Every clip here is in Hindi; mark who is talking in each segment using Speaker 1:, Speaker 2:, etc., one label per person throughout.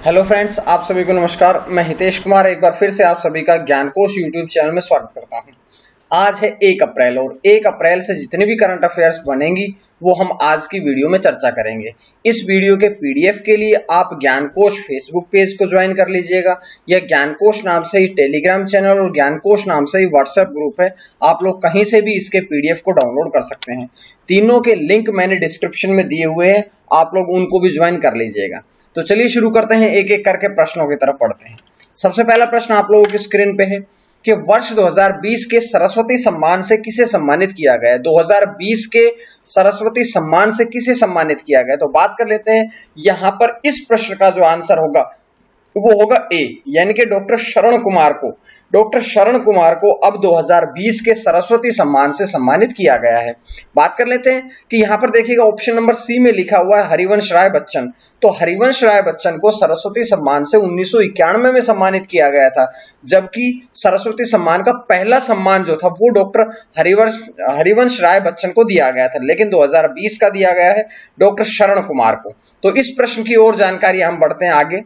Speaker 1: हेलो फ्रेंड्स, आप सभी को नमस्कार। मैं हितेश कुमार एक बार फिर से आप सभी का ज्ञानकोश यूट्यूब चैनल में स्वागत करता हूं। आज है 1 अप्रैल और 1 अप्रैल से जितनी भी करंट अफेयर्स बनेंगी वो हम आज की वीडियो में चर्चा करेंगे। इस वीडियो के पीडीएफ के लिए आप ज्ञानकोश फेसबुक पेज को ज्वाइन कर लीजिएगा या ज्ञानकोश नाम से ही टेलीग्राम चैनल और ज्ञानकोश नाम से ही व्हाट्सएप ग्रुप है। आप लोग कहीं से भी इसके पीडीएफ को डाउनलोड कर सकते हैं। तीनों के लिंक मैंने डिस्क्रिप्शन में दिए हुए हैं, आप लोग उनको भी ज्वाइन कर लीजिएगा। तो चलिए शुरू करते हैं, एक एक करके प्रश्नों की तरफ पढ़ते हैं। सबसे पहला प्रश्न आप लोगों की स्क्रीन पे है कि वर्ष 2020 के सरस्वती सम्मान से किसे सम्मानित किया गया है। 2020 के सरस्वती सम्मान से किसे सम्मानित किया गया, तो बात कर लेते हैं। यहां पर इस प्रश्न का जो आंसर होगा वो होगा ए, यानी कि डॉक्टर शरण कुमार को। डॉक्टर शरण कुमार को अब 2020 के सरस्वती सम्मान से सम्मानित किया गया है। बात कर लेते हैं कि यहां पर देखिएगा ऑप्शन नंबर सी में लिखा हुआ है हरिवंश राय बच्चन। तो हरिवंश राय बच्चन को सरस्वती सम्मान से 1991 में सम्मानित किया गया था, जबकि सरस्वती सम्मान का पहला सम्मान जो था वो डॉक्टर हरिवंश राय बच्चन को दिया गया था, लेकिन 2020 का दिया गया है डॉक्टर शरण कुमार को। तो इस प्रश्न की और जानकारी हम बढ़ते हैं आगे।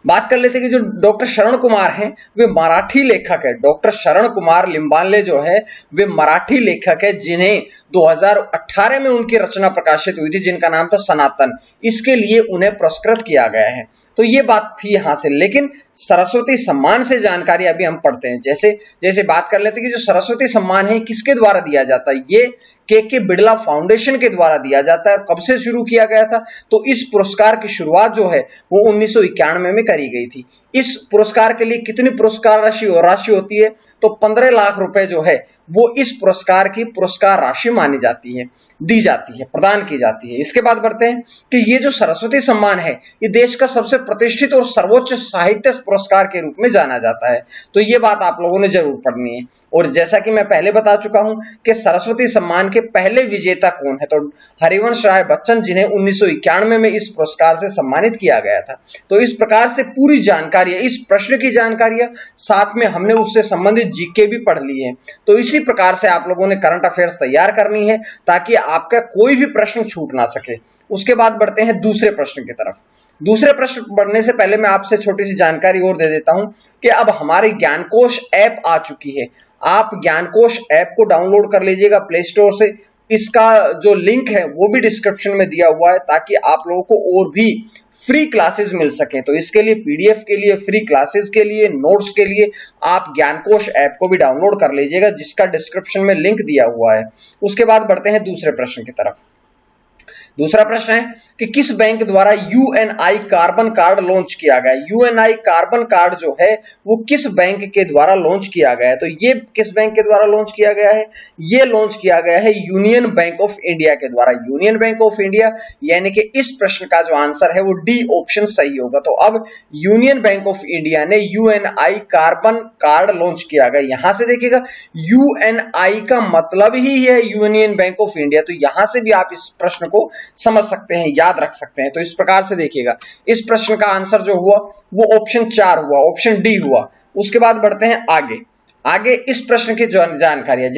Speaker 1: बात कर लेते हैं कि जो डॉक्टर शरण कुमार हैं वे मराठी लेखक है। डॉक्टर शरण कुमार लिंबाले जो है वे मराठी लेखक है, जिन्हें 2018 में उनकी रचना प्रकाशित हुई थी जिनका नाम था सनातन। इसके लिए उन्हें पुरस्कृत किया गया है। तो ये बात थी यहां से, लेकिन सरस्वती सम्मान से जानकारी अभी हम पढ़ते हैं। जैसे जैसे बात कर लेते हैं कि जो सरस्वती सम्मान है किसके द्वारा दिया जाता है, ये के बिड़ला फाउंडेशन के द्वारा दिया जाता है। और कब से शुरू किया गया था, तो इस पुरस्कार की शुरुआत जो है वो 1991 में करी गई थी। इस पुरस्कार के लिए कितनी पुरस्कार राशि होती है, तो 15 लाख रुपए जो है वो इस पुरस्कार की पुरस्कार राशि मानी जाती है, दी जाती है, प्रदान की जाती है। इसके बाद बढ़ते हैं कि ये जो सरस्वती सम्मान है ये देश का सबसे प्रतिष्ठित और सर्वोच्च साहित्य पुरस्कार के रूप में जाना जाता है। तो ये बात आप लोगों ने जरूर पढ़नी है। और जैसा कि मैं पहले बता चुका हूं कि सरस्वती सम्मान के पहले विजेता कौन है, तो हरिवंश राय बच्चन, जिन्हें 1991 में इस पुरस्कार से सम्मानित किया गया था। तो इस प्रकार से पूरी जानकारी, इस प्रश्न की जानकारियां, साथ में हमने उससे संबंधित जीके भी पढ़ ली है। तो इसी प्रकार से आप लोगों ने करंट अफेयर्स तैयार करनी है ताकि आपका कोई भी प्रश्न छूट ना सके। उसके बाद बढ़ते हैं दूसरे प्रश्न की तरफ। दूसरे प्रश्न बढ़ने से पहले मैं आपसे छोटी सी जानकारी और दे देता हूं कि अब हमारी ज्ञानकोश ऐप आ चुकी है। आप ज्ञानकोश ऐप को डाउनलोड कर लीजिएगा प्ले स्टोर से। इसका जो लिंक है वो भी डिस्क्रिप्शन में दिया हुआ है, ताकि आप लोगों को और भी फ्री क्लासेस मिल सके। तो इसके लिए पीडीएफ के लिए, फ्री क्लासेस के लिए, नोट्स के लिए आप ज्ञानकोश ऐप को भी डाउनलोड कर लीजिएगा, जिसका डिस्क्रिप्शन में लिंक दिया हुआ है। उसके बाद बढ़ते हैं दूसरे प्रश्न की तरफ। दूसरा प्रश्न है कि किस बैंक द्वारा यूएनआई कार्बन कार्ड लॉन्च किया गया। यूएनआई कार्बन कार्ड जो है वो किस बैंक के द्वारा लॉन्च किया गया है, तो ये किस बैंक के द्वारा लॉन्च किया गया है, ये लॉन्च किया गया है यूनियन बैंक ऑफ इंडिया के द्वारा। यूनियन बैंक ऑफ इंडिया, यानी कि इस प्रश्न का जो आंसर है वो डी ऑप्शन सही होगा। तो अब यूनियन बैंक ऑफ इंडिया ने यूएनआई कार्बन कार्ड लॉन्च किया गया। यहां से देखिएगा यूएनआई का मतलब ही है यूनियन बैंक ऑफ इंडिया, तो यहां से भी आप इस प्रश्न को समझ सकते हैं, याद रख सकते हैं। तो इस प्रकार से देखिएगा इस प्रश्न का आंसर जो हुआ वो ऑप्शन 4 हुआ, ऑप्शन डी हुआ। उसके बाद बढ़ते हैं आगे इस प्रश्न की जानकारी,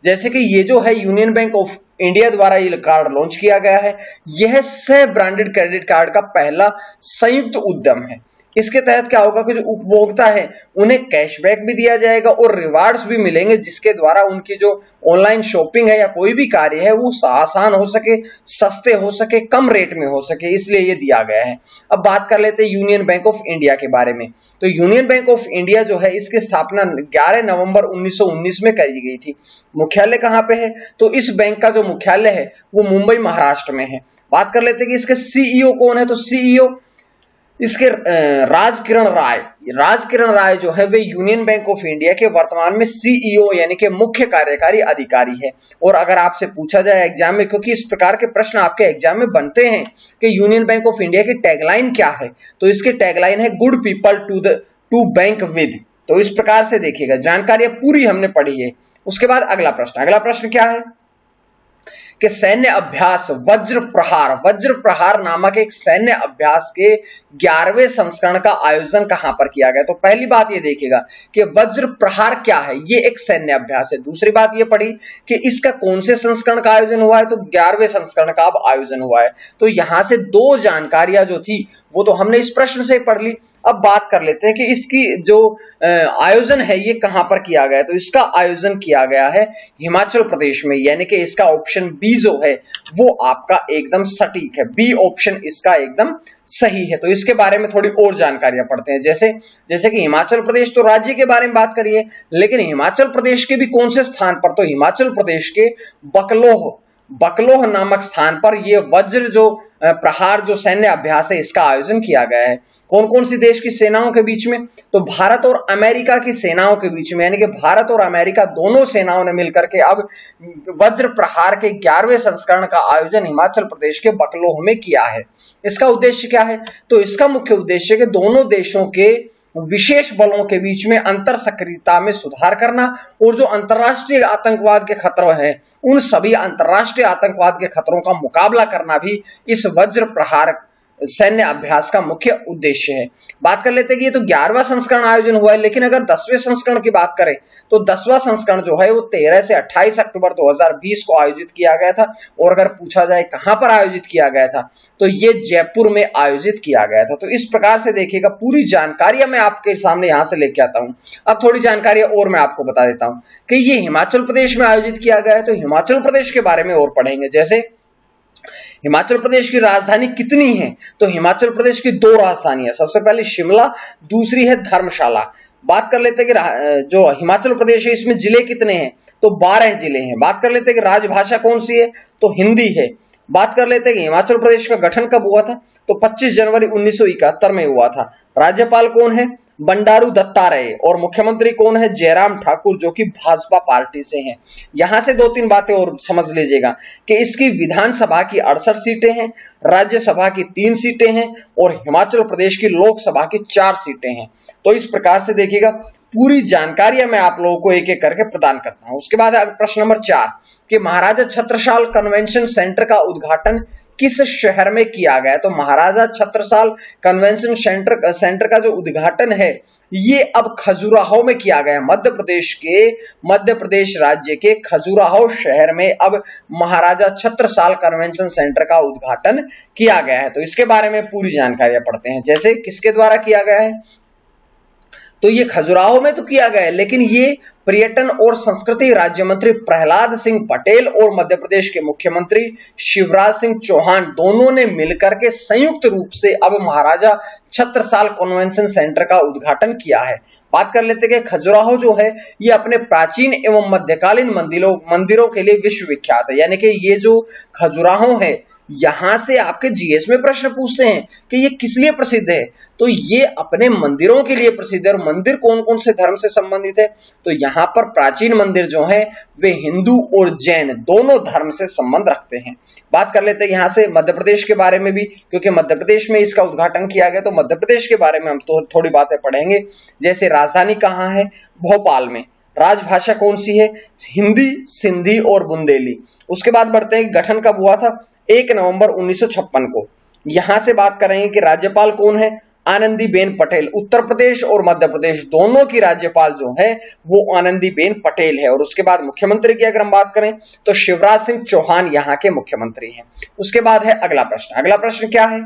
Speaker 1: जैसे कि ये जो है यूनियन बैंक ऑफ इंडिया द्वारा ये कार्ड लॉन्च किया गया है, यह सह ब्रांडेड क्रेडिट कार्ड का पहला संयुक्त उद्यम है। इसके तहत क्या होगा कि जो उपभोक्ता है उन्हें कैशबैक भी दिया जाएगा और रिवार्ड्स भी मिलेंगे, जिसके द्वारा उनकी जो ऑनलाइन शॉपिंग है या कोई भी कार्य है वो आसान हो सके, सस्ते हो सके, कम रेट में हो सके, इसलिए ये दिया गया है। अब बात कर लेते हैं यूनियन बैंक ऑफ इंडिया के बारे में। तो यूनियन बैंक ऑफ इंडिया जो है इसकी स्थापना 11 नवंबर 1919 में करी गई थी। मुख्यालय कहां पे है, तो इस बैंक का जो मुख्यालय है वो मुंबई महाराष्ट्र में है। बात कर लेते हैं कि इसके सीईओ कौन है, तो सीईओ इसके राजकिरण राय जो है वे यूनियन बैंक ऑफ इंडिया के वर्तमान में सीईओ यानी कि मुख्य कार्यकारी अधिकारी है। और अगर आपसे पूछा जाए एग्जाम में, क्योंकि इस प्रकार के प्रश्न आपके एग्जाम में बनते हैं कि यूनियन बैंक ऑफ इंडिया की टैगलाइन क्या है, तो इसकी टैगलाइन है good people to bank with. तो इस प्रकार से देखिएगा जानकारी पूरी हमने पढ़ी है। उसके बाद अगला प्रश्न क्या है कि सैन्य अभ्यास वज्र प्रहार नामक एक सैन्य अभ्यास के 11वें संस्करण का आयोजन कहां पर किया गया। तो पहली बात ये देखिएगा कि वज्र प्रहार क्या है, ये एक सैन्य अभ्यास है। दूसरी बात ये पढ़ी कि इसका कौन से संस्करण का आयोजन हुआ है, तो 11वें संस्करण का अब आयोजन हुआ है। तो यहां से दो जानकारियां जो थी वो तो हमने इस प्रश्न से पढ़ ली। अब बात कर लेते हैं कि इसकी जो आयोजन है ये कहां पर किया गया है। तो इसका आयोजन किया गया है हिमाचल प्रदेश में, यानी कि इसका ऑप्शन बी जो है वो आपका एकदम सटीक है। बी ऑप्शन इसका एकदम सही है। तो इसके बारे में थोड़ी और जानकारियां पढ़ते हैं। जैसे कि हिमाचल प्रदेश तो राज्य के बारे में बात करिए, लेकिन हिमाचल प्रदेश के भी कौन से स्थान पर, तो हिमाचल प्रदेश के बकलोह नामक स्थान पर यह वज्र जो प्रहार जो सैन्य अभ्यास है इसका आयोजन किया गया है। कौन कौन सी देश की सेनाओं के बीच में, तो भारत और अमेरिका की सेनाओं के बीच में, यानी कि भारत और अमेरिका दोनों सेनाओं ने मिलकर के अब वज्र प्रहार के 11वें संस्करण का आयोजन हिमाचल प्रदेश के बकलोह में किया है। इसका उद्देश्य क्या है, तो इसका मुख्य उद्देश्य है कि दोनों देशों के विशेष बलों के बीच में अंतर सक्रियता में सुधार करना और जो अंतर्राष्ट्रीय आतंकवाद के खतरे हैं उन सभी अंतर्राष्ट्रीय आतंकवाद के खतरों का मुकाबला करना भी इस वज्र प्रहार सैन्य अभ्यास का मुख्य उद्देश्य है। बात कर लेते हैं कि ये तो 11वां संस्करण आयोजन हुआ है, लेकिन अगर 10वें संस्करण की बात करें तो 10वां संस्करण जो है वो 13 से 28 अक्टूबर 2020 को आयोजित किया गया था। और अगर पूछा जाए कहां पर आयोजित किया गया था तो ये जयपुर में आयोजित किया गया था। तो इस प्रकार से देखिएगा पूरी जानकारी मैं आपके सामने यहां से लेके आता हूं। अब थोड़ी जानकारी और मैं आपको बता देता हूं कि ये हिमाचल प्रदेश में आयोजित किया गया है। तो हिमाचल प्रदेश के बारे में और पढ़ेंगे। जैसे हिमाचल प्रदेश की राजधानी कितनी है, तो हिमाचल प्रदेश की दो राजधानी है, सबसे पहले शिमला, दूसरी है धर्मशाला। बात कर लेते हैं कि जो हिमाचल प्रदेश है इसमें जिले कितने हैं, तो 12 जिले हैं। बात कर लेते हैं कि राजभाषा कौन सी है, तो हिंदी है। बात कर लेते हैं कि हिमाचल प्रदेश का गठन कब हुआ था, तो 25 जनवरी 1971 में हुआ था। राज्यपाल कौन है, बंडारू दत्तात्रेय। और मुख्यमंत्री कौन है, जयराम ठाकुर, जो कि भाजपा पार्टी से हैं। यहां से दो तीन बातें और समझ लीजिएगा कि इसकी विधानसभा की 68 सीटें हैं, राज्यसभा की 3 सीटें हैं और हिमाचल प्रदेश की लोकसभा की 4 सीटें हैं। तो इस प्रकार से देखिएगा पूरी जानकारियां मैं आप लोगों को एक एक करके प्रदान करता हूं। उसके बाद प्रश्न नंबर 4 कि महाराजा छत्रसाल कन्वेंशन सेंटर का उद्घाटन किस शहर में किया गया। तो महाराजा छत्रसाल कन्वेंशन सेंटर का जो उद्घाटन है ये अब खजुराहो में किया गया। मध्य प्रदेश राज्य के खजुराहो शहर में अब महाराजा छत्रसाल कन्वेंशन सेंटर का उद्घाटन किया गया है। तो इसके बारे में पूरी जानकारियां पढ़ते हैं। जैसे किसके द्वारा किया गया है, तो ये खजुराहो में तो किया गया है, लेकिन ये पर्यटन और संस्कृति राज्य मंत्री प्रहलाद सिंह पटेल और मध्य प्रदेश के मुख्यमंत्री शिवराज सिंह चौहान दोनों ने मिलकर के संयुक्त रूप से अब महाराजा छत्रसाल कन्वेंशन सेंटर का उद्घाटन किया है। बात कर लेते हैं कि खजुराहो जो है ये अपने प्राचीन एवं मध्यकालीन मंदिरों के लिए विश्वविख्यात है। यानी कि ये जो खजुराहो है यहां से आपके जीएस में प्रश्न पूछते हैं कि ये किस लिए प्रसिद्ध है, तो ये अपने मंदिरों के लिए प्रसिद्ध है। और मंदिर कौन कौन से धर्म से संबंधित है, तो यहाँ पर प्राचीन मंदिर जो है वे हिंदू और जैन दोनों धर्म से संबंध रखते हैं। बात कर लेते हैं यहाँ से मध्य प्रदेश के बारे में भी, क्योंकि मध्य प्रदेश में इसका उद्घाटन किया गया। तो मध्य प्रदेश के बारे में हम थोड़ी बातें पढ़ेंगे। जैसे राजधानी कहाँ है, भोपाल में। राजभाषा कौन सी है, हिंदी, सिंधी और बुंदेली। उसके बाद बढ़ते हैं गठन कब हुआ था, 1 नवंबर 1956 को। यहां से बात करेंगे कि राज्यपाल कौन है, आनंदीबेन पटेल। उत्तर प्रदेश और मध्य प्रदेश दोनों की राज्यपाल जो है वो आनंदीबेन पटेल है। और उसके बाद मुख्यमंत्री की अगर हम बात करें तो शिवराज सिंह चौहान यहाँ के मुख्यमंत्री हैं। उसके बाद है अगला प्रश्न। अगला प्रश्न क्या है,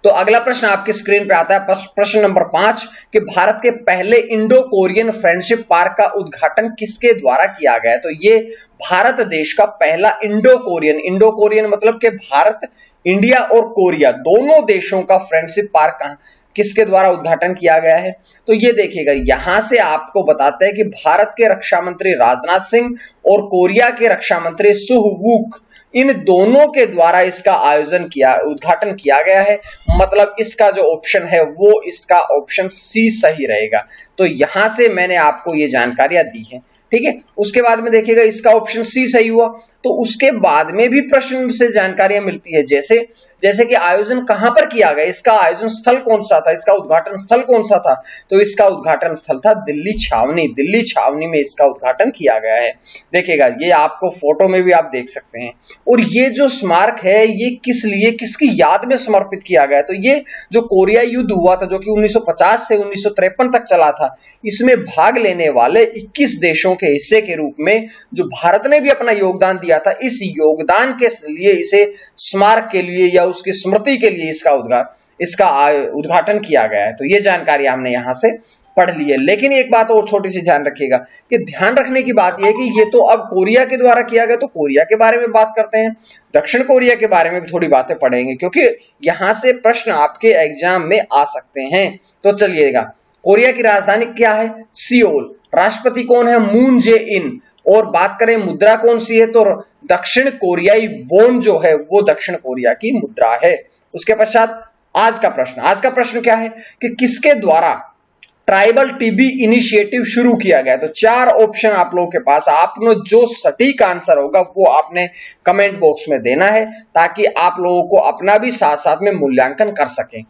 Speaker 1: तो अगला प्रश्न आपकी स्क्रीन पे आता है प्रश्न नंबर 5 कि भारत के पहले इंडो कोरियन फ्रेंडशिप पार्क का उद्घाटन किसके द्वारा किया गया है। तो ये भारत देश का पहला इंडो कोरियन मतलब कि भारत, इंडिया और कोरिया दोनों देशों का फ्रेंडशिप पार्क किसके द्वारा उद्घाटन किया गया है। तो ये देखिएगा यहां से आपको बताते हैं कि भारत के रक्षा मंत्री राजनाथ सिंह और कोरिया के रक्षा मंत्री सुह वूक इन दोनों के द्वारा इसका उद्घाटन किया गया है। मतलब इसका जो ऑप्शन है वो इसका ऑप्शन सी सही रहेगा। तो यहां से मैंने आपको ये जानकारियां दी है। ठीक है। उसके बाद में देखिएगा इसका ऑप्शन सी सही हुआ। तो उसके बाद में भी प्रश्न से जानकारियां मिलती है, जैसे जैसे कि आयोजन कहां पर किया गया, इसका आयोजन स्थल कौन सा था, इसका उद्घाटन स्थल कौन सा था, तो इसका उद्घाटन स्थल था दिल्ली छावनी। दिल्ली छावनी में इसका उद्घाटन किया गया है। देखिएगा ये आपको फोटो में भी आप देख सकते हैं। और ये जो स्मारक है ये किस लिए, किसकी याद में समर्पित किया गया है, तो ये जो कोरियाई युद्ध हुआ था जो कि 1950 से 1953 तक चला था, इसमें भाग लेने वाले 21 देशों के हिस्से के रूप में जो भारत ने भी अपना योगदान दिया था, इस योगदान के लिए इसे स्मारक के लिए या उसकी स्मृति के लिए इसका उद्घाटन किया गया है। तो ये जानकारी हमने यहां से पढ़ ली है। लेकिन एक बात और छोटी सी ध्यान रखिएगा कि ध्यान रखने की बात यह है कि ये तो अब कोरिया के द्वारा किया गया, तो कोरिया के बारे में बात करते हैं, दक्षिण कोरिया के बारे में भी थोड़ी बातें पढ़ेंगे क्योंकि यहां से प्रश्न आपके एग्जाम में आ सकते हैं। तो चलिएगा, कोरिया की राजधानी क्या है, सियोल। राष्ट्रपति कौन है, मून जे इन। और बात करें मुद्रा कौन सी है, तो दक्षिण कोरियाई वोन जो है वो दक्षिण कोरिया की मुद्रा है। उसके पश्चात आज का प्रश्न क्या है कि किसके द्वारा ट्राइबल टीबी इनिशिएटिव शुरू किया गया। तो 4 ऑप्शन आप लोगों के पास, आपने जो सटीक आंसर होगा वो आपने कमेंट बॉक्स में देना है ताकि आप लोगों को अपना भी साथ साथ में मूल्यांकन कर सकें।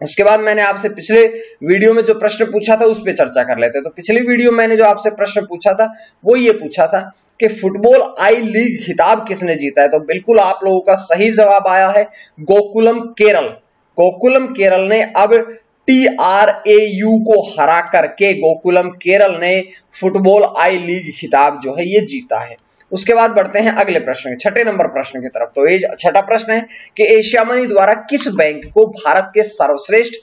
Speaker 1: उसके बाद मैंने आपसे पिछले वीडियो में जो प्रश्न पूछा था उस पर चर्चा कर लेते हैं। तो पिछली वीडियो में मैंने जो आपसे प्रश्न पूछा था वो ये पूछा था कि फुटबॉल आई लीग खिताब किसने जीता है। तो बिल्कुल आप लोगों का सही जवाब आया है गोकुलम केरल। गोकुलम केरल ने अब TRAU को हरा करके गोकुलम केरल ने फुटबॉल आई लीग खिताब जो है ये जीता है। उसके बाद बढ़ते हैं अगले प्रश्न, छठे नंबर प्रश्न की तरफ। तो ये छठा प्रश्न है कि एशिया मनी द्वारा किस बैंक को भारत के सर्वश्रेष्ठ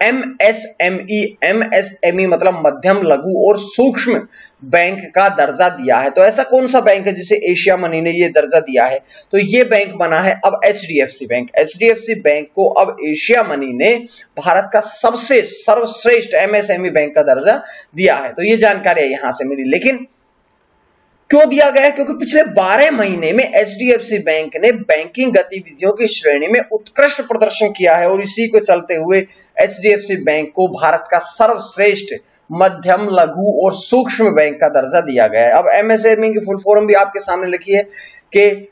Speaker 1: MSME मतलब मध्यम लघु और सूक्ष्म बैंक का दर्जा दिया है। तो ऐसा कौन सा बैंक है जिसे एशिया मनी ने ये दर्जा दिया है, तो ये बैंक बना है अब HDFC बैंक। HDFC बैंक को अब एशिया मनी ने भारत का सबसे सर्वश्रेष्ठ MSME बैंक का दर्जा दिया है। तो ये जानकारी यहां से मिली। लेकिन क्यों दिया गया है, क्योंकि पिछले 12 महीने में HDFC बैंक ने बैंकिंग गतिविधियों की श्रेणी में उत्कृष्ट प्रदर्शन किया है और इसी को चलते हुए HDFC बैंक को भारत का सर्वश्रेष्ठ मध्यम लघु और सूक्ष्म बैंक का दर्जा दिया गया है। अब MSME की फुल फॉर्म भी आपके सामने लिखी है कि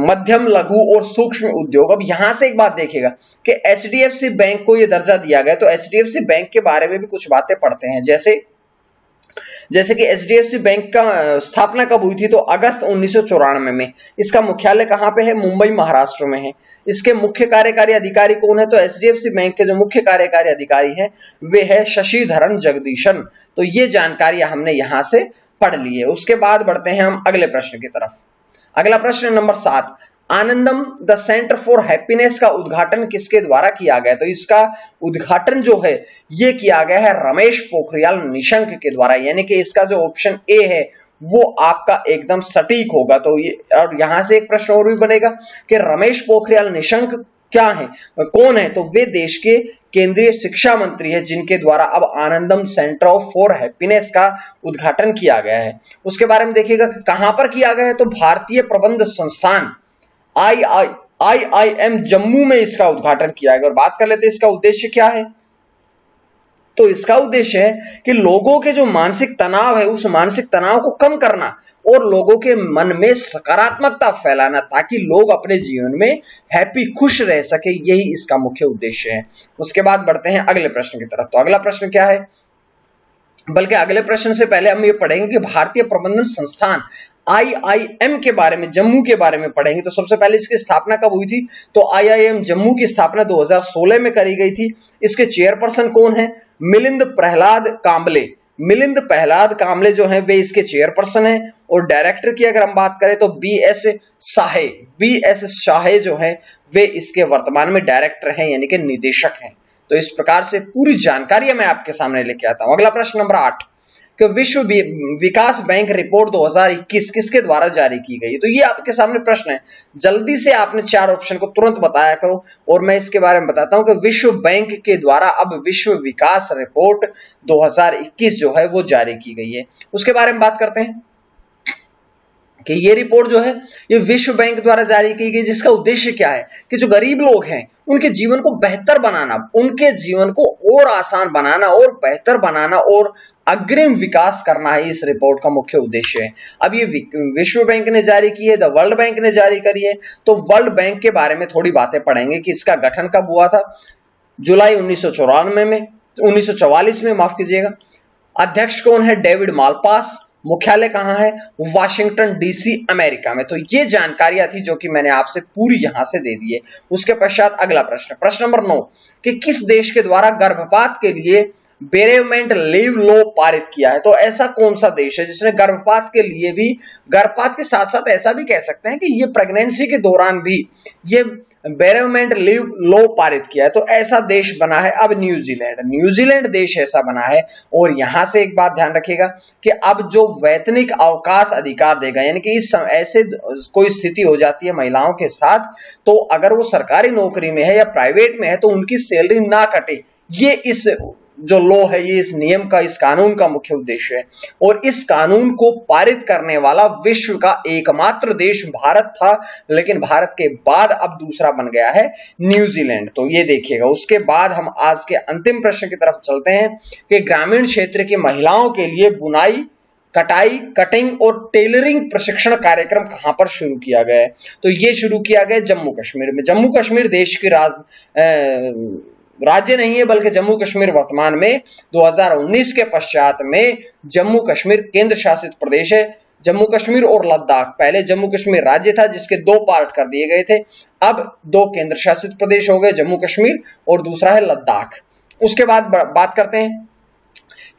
Speaker 1: मध्यम लघु और सूक्ष्म उद्योग। अब यहां से एक बात देखिएगा कि HDFC बैंक को यह दर्जा दिया गया, तो HDFC बैंक के बारे में भी कुछ बातें पढ़ते हैं। जैसे कि HDFC बैंक का स्थापना कब हुई थी, तो अगस्त 1994 में। इसका मुख्यालय कहां पे है, मुंबई महाराष्ट्र में है। इसके मुख्य कार्यकारी अधिकारी कौन है, तो HDFC बैंक के जो मुख्य कार्यकारी अधिकारी हैं वे है शशिधरन जगदीशन। तो ये जानकारी हमने यहां से पढ़ ली है। उसके बाद बढ़ते हैं हम अगले प्रश्न की तरफ। अगला प्रश्न number 7, Anandam the centre for happiness का उद्घाटन किसके द्वारा किया गया। तो इसका उद्घाटन जो है ये किया गया है रमेश पोखरियाल निशंक के द्वारा, यानी कि इसका जो ऑप्शन ए है वो आपका एकदम सटीक होगा। तो ये, और यहां से एक प्रश्न और भी बनेगा कि रमेश पोखरियाल निशंक क्या है, कौन है, तो वे देश के केंद्रीय शिक्षा मंत्री है जिनके द्वारा अब आनंदम सेंटर फॉर हैप्पीनेस का उद्घाटन किया गया है। उसके बारे में देखिएगा कि कहां पर किया गया है, तो भारतीय प्रबंध संस्थान IIM जम्मू में इसका उद्घाटन किया गया। और बात कर लेते हैं इसका उद्देश्य क्या है, तो इसका उद्देश्य है कि लोगों के जो मानसिक तनाव है उस मानसिक तनाव को कम करना और लोगों के मन में सकारात्मकता फैलाना ताकि लोग अपने जीवन में हैप्पी खुश रह सके, यही इसका मुख्य उद्देश्य है। उसके बाद बढ़ते हैं अगले प्रश्न की तरफ। तो अगला प्रश्न क्या है, बल्कि अगले प्रश्न से पहले हम ये पढ़ेंगे कि भारतीय प्रबंधन संस्थान IIM के बारे में, जम्मू के बारे में पढ़ेंगे। तो सबसे पहले इसकी स्थापना कब हुई थी, तो IIM जम्मू की स्थापना 2016 में करी गई थी। इसके चेयरपर्सन कौन है, मिलिंद प्रहलाद कांबले। मिलिंद प्रहलाद कांबले जो है वे इसके चेयरपर्सन हैं। और डायरेक्टर की अगर हम बात करें तो BS शाहे जो है वे इसके वर्तमान में डायरेक्टर हैं, यानी कि निदेशक हैं। तो इस प्रकार से पूरी जानकारी मैं आपके सामने लेके आता हूं। अगला प्रश्न नंबर 8 कि विश्व विकास बैंक रिपोर्ट 2021 किसके द्वारा जारी की गई। तो ये आपके सामने प्रश्न है, जल्दी से आपने 4 ऑप्शन को तुरंत बताया करो और मैं इसके बारे में बताता हूं कि विश्व बैंक के द्वारा अब विश्व विकास रिपोर्ट 2021 जो है वो जारी की गई है। उसके बारे में बात करते हैं कि ये रिपोर्ट जो है ये विश्व बैंक द्वारा जारी की गई, जिसका उद्देश्य क्या है कि जो गरीब लोग हैं उनके जीवन को बेहतर बनाना, उनके जीवन को और आसान बनाना और बेहतर बनाना और अग्रिम विकास करना है इस रिपोर्ट का मुख्य उद्देश्य है। अब ये विश्व बैंक ने जारी की है, द वर्ल्ड बैंक ने जारी करी है। तो वर्ल्ड बैंक के बारे में थोड़ी बातें पढ़ेंगे कि इसका गठन कब हुआ था। जुलाई 1944 में, माफ कीजिएगा। अध्यक्ष कौन है? David Malpass. मुख्यालय कहां है? वाशिंगटन डीसी, अमेरिका में। तो ये जानकारियां थी जो कि मैंने आपसे पूरी यहां से दे दी है। उसके पश्चात अगला प्रश्न, प्रश्न नंबर 9 कि किस देश के द्वारा गर्भपात के लिए बेरेवमेंट लीव लॉ पारित किया है? तो ऐसा कौन सा देश है जिसने गर्भपात के लिए भी, गर्भपात के साथ साथ ऐसा भी कह सकते हैं कि ये प्रेगनेंसी के दौरान भी ये बेरेवमेंट लीव लॉ पारित किया है? तो ऐसा देश बना है अब न्यूजीलैंड। न्यूजीलैंड देश ऐसा बना है। और यहां से एक बात ध्यान रखिएगा कि अब जो वैतनिक अवकाश अधिकार देगा, यानी कि इस ऐसे कोई स्थिति हो जाती है महिलाओं के साथ, तो अगर वो सरकारी नौकरी में है या प्राइवेट में है तो उनकी सैलरी ना कटे, ये इस जो लॉ है, ये इस नियम का, इस कानून का मुख्य उद्देश्य है। और इस कानून को पारित करने वाला विश्व का एकमात्र देश भारत था, लेकिन भारत के बाद अब दूसरा बन गया है न्यूजीलैंड। तो ये देखिएगा। उसके बाद हम आज के अंतिम प्रश्न की तरफ चलते हैं कि ग्रामीण क्षेत्र की महिलाओं के लिए बुनाई, कटाई, कटिंग और टेलरिंग प्रशिक्षण कार्यक्रम कहां पर शुरू किया गया है? तो ये शुरू किया गया जम्मू कश्मीर में। जम्मू कश्मीर देश की राज्य नहीं है, बल्कि जम्मू कश्मीर वर्तमान में 2019 के पश्चात में जम्मू कश्मीर केंद्र शासित प्रदेश है। जम्मू कश्मीर और लद्दाख, पहले जम्मू कश्मीर राज्य था जिसके 2 पार्ट कर दिए गए थे, अब 2 केंद्र शासित प्रदेश हो गए, जम्मू कश्मीर और दूसरा है लद्दाख। उसके बाद बात करते हैं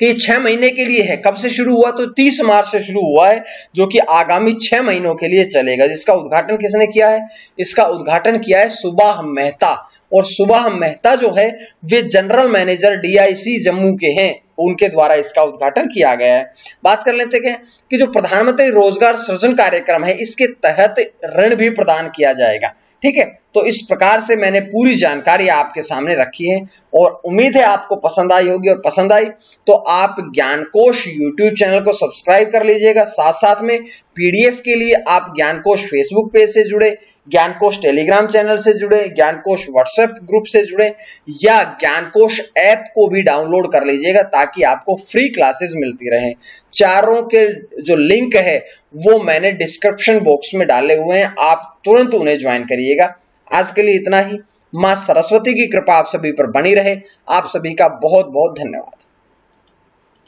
Speaker 1: कि 6 महीने के लिए है। कब से शुरू हुआ? तो 30 मार्च से शुरू हुआ है, जो कि आगामी 6 महीनों के लिए चलेगा। जिसका उद्घाटन किसने किया है? इसका उद्घाटन किया है सुबाह मेहता। और सुबाह मेहता जो है वे जनरल मैनेजर DIC जम्मू के हैं, उनके द्वारा इसका उद्घाटन किया गया है। बात कर लेते हैं कि जो प्रधानमंत्री रोजगार सृजन कार्यक्रम है, इसके तहत ऋण भी प्रदान किया जाएगा। ठीक है, तो इस प्रकार से मैंने पूरी जानकारी आपके सामने रखी है और उम्मीद है आपको पसंद आई होगी। और पसंद आई तो आप ज्ञानकोश YouTube चैनल को सब्सक्राइब कर लीजिएगा। साथ साथ में PDF के लिए आप ज्ञानकोश Facebook पेज से जुड़े, ज्ञानकोश टेलीग्राम चैनल से जुड़े, ज्ञानकोश WhatsApp ग्रुप से जुड़े या ज्ञानकोश ऐप को भी डाउनलोड कर लीजिएगा ताकि आपको फ्री क्लासेस मिलती रहें। चारों के जो लिंक है वो मैंने डिस्क्रिप्शन बॉक्स में डाले हुए हैं, आप तुरंत उन्हें ज्वाइन करिएगा। आज के लिए इतना ही। मां सरस्वती की कृपा आप सभी पर बनी रहे। आप सभी का बहुत बहुत धन्यवाद।